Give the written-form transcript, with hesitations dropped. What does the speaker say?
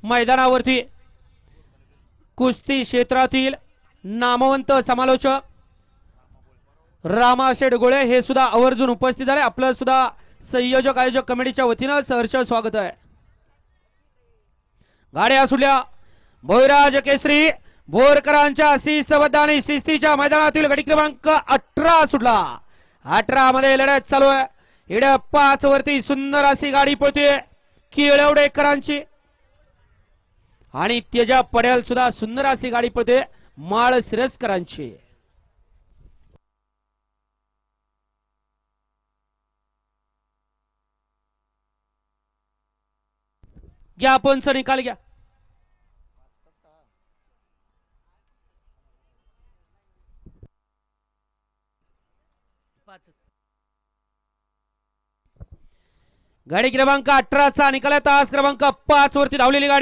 मैदानावरती कुस्ती क्षेत्रातील नामवंत समालोचक रामाशेठ गोळे हे सुद्धा आवर्जून उपस्थित झाले। आपलं सुद्धा संयोजक आयोजक कमिटीच्या वतीनं सहर्ष स्वागत आहे। गाड्या सुटल्या भोईराज केसरी बोरकरांच्या शिस्तबद्ध आणि शिस्तीच्या मैदानातील गडी क्रमांक 18 सुटला। 18 मध्ये लढत चालू आहे। इकडे 5 वरती सुंदर अशी गाडी पळते केळवडेकरांची आणि त्याच्या पड्याल सुद्धा सुंदर अशी गाडी पळते माळ सिरस्करांची। घ्या पंच निकाल घ्या। गाडी क्रमांक 18 चा निकाल तास क्रमांक 5 वरती धावलेली गाडी